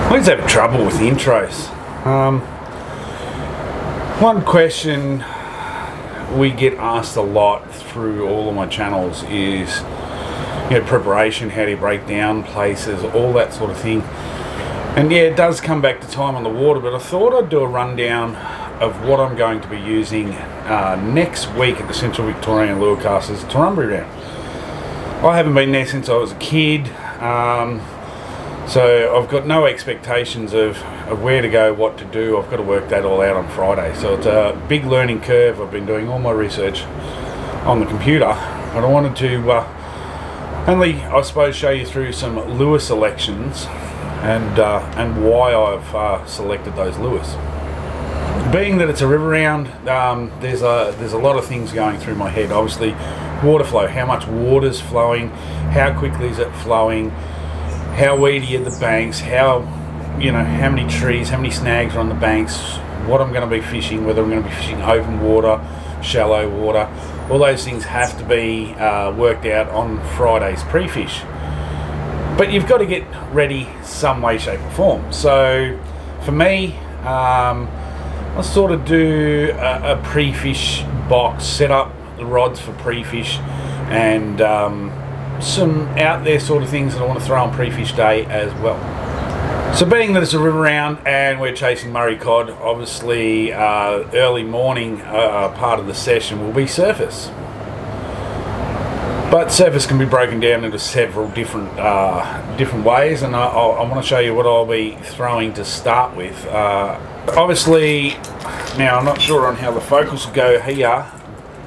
I always have trouble with intros. One question we get asked a lot through all of my channels is, preparation, how do you break down places, all that sort of thing. And yeah, it does come back to time on the water, but I thought I'd do a rundown of what I'm going to be using next week at the Central Victorian Lure Casters Torrumbarry round. I haven't been there since I was a kid. So I've got no expectations of where to go, what to do. I've got to work that all out on Friday. So it's a big learning curve. I've been doing all my research on the computer, but I wanted to only, I suppose, show you through some lure selections and why I've selected those lures. Being that it's a river round, there's a lot of things going through my head. Obviously, water flow, how much water's flowing, how quickly is it flowing, how weedy are the banks, how many trees, how many snags are on the banks, what I'm going to be fishing, whether I'm going to be fishing open water, shallow water. All those things have to be worked out on Friday's pre-fish. But you've got to get ready some way, shape or form. So for me, I sort of do a pre-fish box, set up the rods for pre-fish, and some out there sort of things that I want to throw on pre-fish day as well. So being that it's a river round and we're chasing Murray cod, obviously early morning part of the session will be surface. But surface can be broken down into several different ways, and I want to show you what I'll be throwing to start with. Obviously, now I'm not sure on how the focus will go here,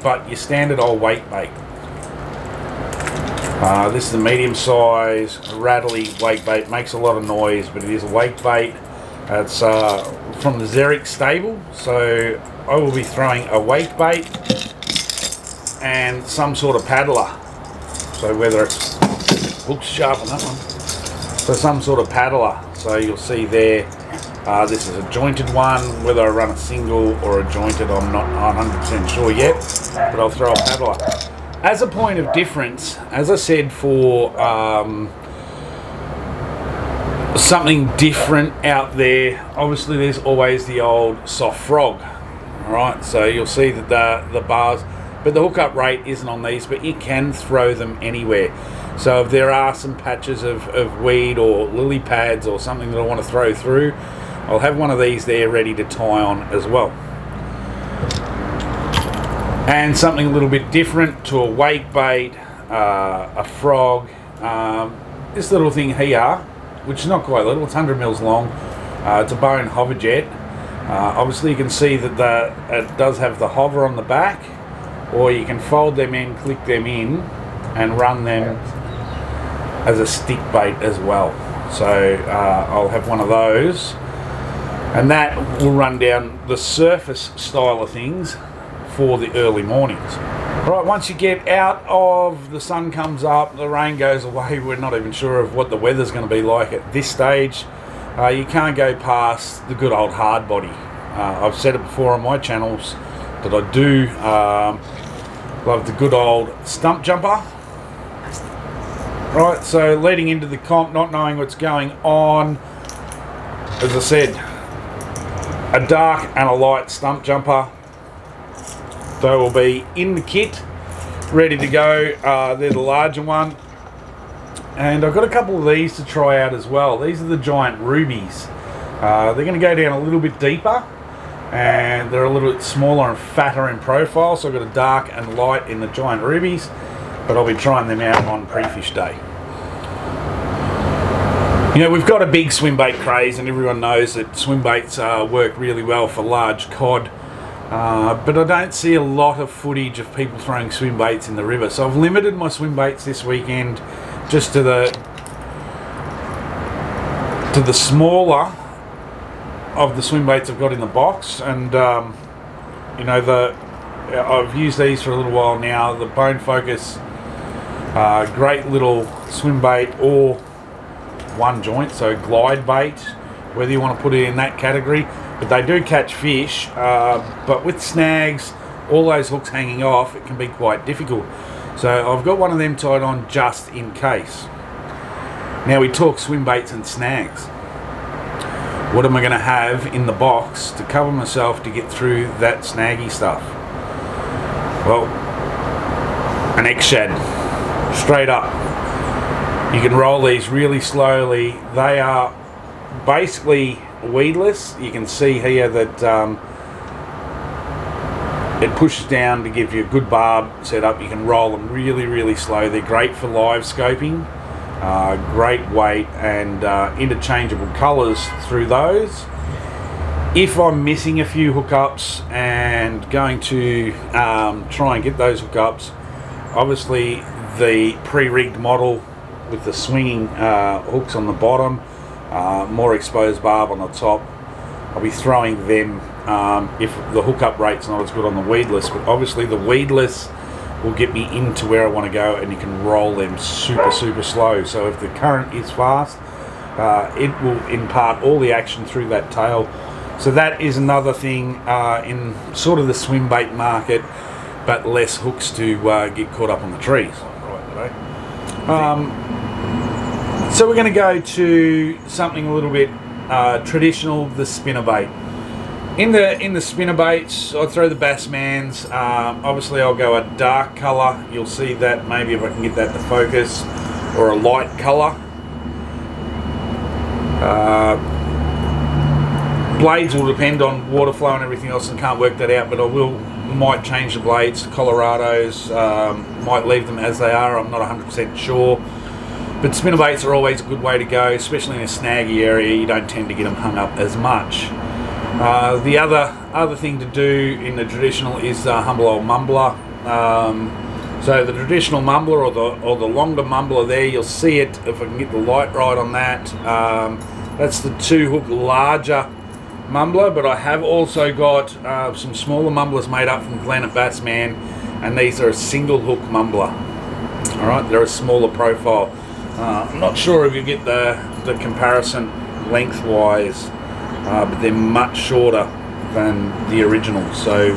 but your standard old wake bait. This is a medium size, rattly wake bait. Makes a lot of noise, but it is a wake bait. It's from the Xeric stable, so I will be throwing a wake bait and some sort of paddler. So whether it's hooks sharp on that one, so some sort of paddler. So you'll see there, this is a jointed one. Whether I run a single or a jointed, I'm not 100% sure yet, but I'll throw a paddler. As a point of difference, as I said, for something different out there, obviously there's always the old soft frog. Alright, so you'll see that the bars, but the hookup rate isn't on these, but you can throw them anywhere. So if there are some patches of weed or lily pads or something that I want to throw through, I'll have one of these there ready to tie on as well. And something a little bit different to a wake bait, a frog, this little thing here, which is not quite little, it's 100 mils long, it's a Bone Hover Jet. Obviously you can see that it does have the hover on the back, or you can fold them in, click them in, and run them as a stick bait as well. So I'll have one of those, and that will run down the surface style of things for the early mornings. Right, once you get out of, the sun comes up, the rain goes away, we're not even sure of what the weather's going to be like at this stage. You can't go past the good old hard body. I've said it before on my channels that I do love the good old stump jumper. Right, so leading into the comp, not knowing what's going on, as I said, a dark and a light stump jumper. They will be in the kit, ready to go. They're the larger one. And I've got a couple of these to try out as well. These are the Giant Rubies. They're going to go down a little bit deeper, and they're a little bit smaller and fatter in profile. So I've got a dark and light in the Giant Rubies, but I'll be trying them out on pre-fish day. We've got a big swim bait craze, and everyone knows that swim baits work really well for large cod. But I don't see a lot of footage of people throwing swim baits in the river, so I've limited my swim baits this weekend just to the smaller of the swim baits I've got in the box. And I've used these for a little while now. The Bone Focus, great little swim bait, or one joint, so glide bait, whether you want to put it in that category. But they do catch fish, but with snags, all those hooks hanging off, it can be quite difficult. So I've got one of them tied on just in case. Now we talk swim baits and snags. what am I going to have in the box to cover myself to get through that snaggy stuff? Well, an X-Shad, straight up. You can roll these really slowly. They are basically weedless. You can see here that it pushes down to give you a good barb setup. You can roll them really, really slow. They're great for live scoping. Great weight and interchangeable colours through those. If I'm missing a few hookups and going to try and get those hookups, obviously the pre-rigged model with the swinging hooks on the bottom, more exposed barb on the top, I'll be throwing them if the hookup rate's not as good on the weedless. But obviously the weedless will get me into where I want to go, and you can roll them super, super slow. So if the current is fast, it will impart all the action through that tail. So that is another thing in sort of the swim bait market, but less hooks to get caught up on the trees. So we're going to go to something a little bit traditional, the spinnerbait. In the spinnerbaits, I throw the Bassmans. Obviously, I'll go a dark colour. You'll see that, maybe if I can get that to focus, or a light colour. Blades will depend on water flow and everything else, and can't work that out. But might change the blades to Colorados. Might leave them as they are. I'm not 100% sure. But spinnerbaits are always a good way to go, especially in a snaggy area. You don't tend to get them hung up as much. The other thing to do in the traditional is humble old mumbler. So the traditional mumbler or the longer mumbler there, you'll see it if I can get the light right on that. That's the 2-hook larger mumbler, but I have also got some smaller mumblers made up from Planet Bassman, and these are a single hook mumbler. All right, they're a smaller profile. I'm not sure if you get the comparison lengthwise. But they're much shorter than the original, so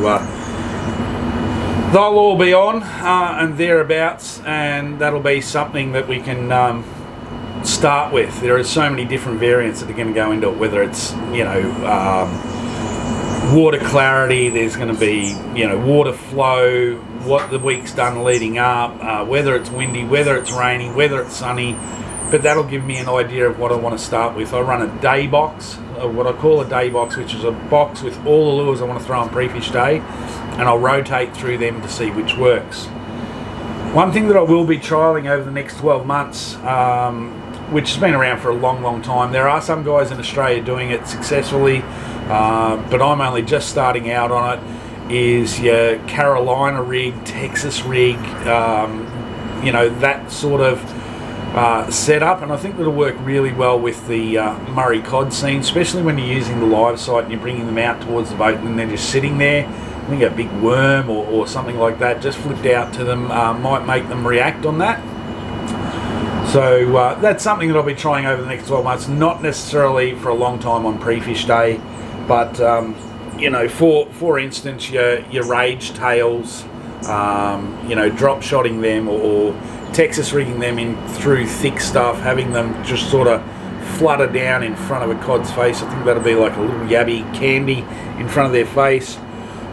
they'll all be on and thereabouts, and that'll be something that we can start with. There are so many different variants that are going to go into it, whether it's water clarity, there's going to be water flow, what the week's done leading up, whether it's windy, whether it's rainy, whether it's sunny. But that'll give me an idea of what I want to start with. I run a day box, what I call a day box, which is a box with all the lures I want to throw on pre-fish day, and I'll rotate through them to see which works. One thing that I will be trialling over the next 12 months, which has been around for a long, long time, there are some guys in Australia doing it successfully, but I'm only just starting out on it, is your Carolina rig, Texas rig, that sort of setup, and I think that'll work really well with the Murray cod scene, especially when you're using the live site and you're bringing them out towards the boat and then just sitting there. I think a big worm or something like that just flipped out to them might make them react on that. So that's something that I'll be trying over the next 12 months, not necessarily for a long time on pre-fish day, but for instance, your rage tails, drop shotting them or Texas rigging them in through thick stuff, having them just sort of flutter down in front of a cod's face. I think that'll be like a little yabby candy in front of their face.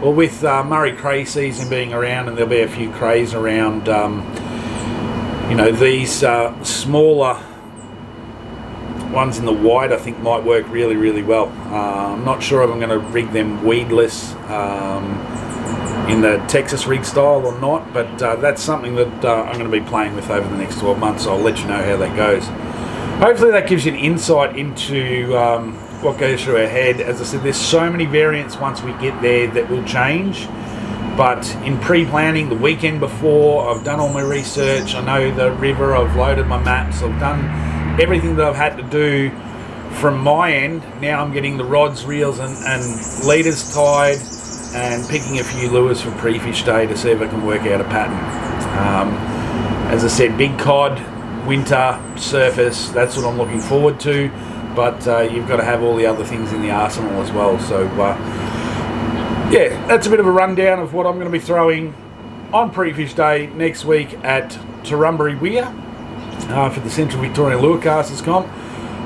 Or with Murray cray season being around, and there'll be a few crays around, these smaller ones in the white I think might work really, really well. I'm not sure if I'm going to rig them weedless in the Texas rig style or not, but that's something that I'm going to be playing with over the next 12 months, so I'll let you know how that goes. Hopefully that gives you an insight into what goes through our head. As I said, there's so many variants once we get there that will change, but in pre-planning, the weekend before, I've done all my research, I know the river, I've loaded my maps, I've done everything that I've had to do from my end. Now I'm getting the rods, reels and leaders tied, and picking a few lures for pre-fish day to see if I can work out a pattern. As I said, big cod, winter, surface, that's what I'm looking forward to, but you've got to have all the other things in the arsenal as well. So that's a bit of a rundown of what I'm going to be throwing on pre-fish day next week at Turrumbary Weir for the Central Victorian Lure Casters Comp.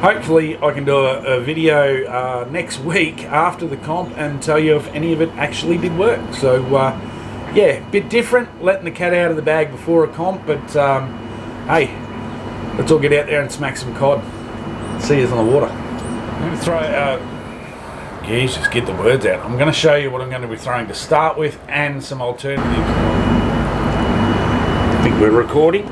hopefully I can do a video next week after the comp and tell you if any of it actually did work. So yeah, bit different, letting the cat out of the bag before a comp, but hey, let's all get out there and smack some cod. See you on the water. I'm going to throw, geez, just get the words out. I'm going to show you what I'm going to be throwing to start with and some alternatives. I think we're recording.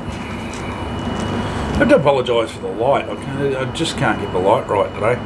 I have to apologise for the light. I just can't get the light right today.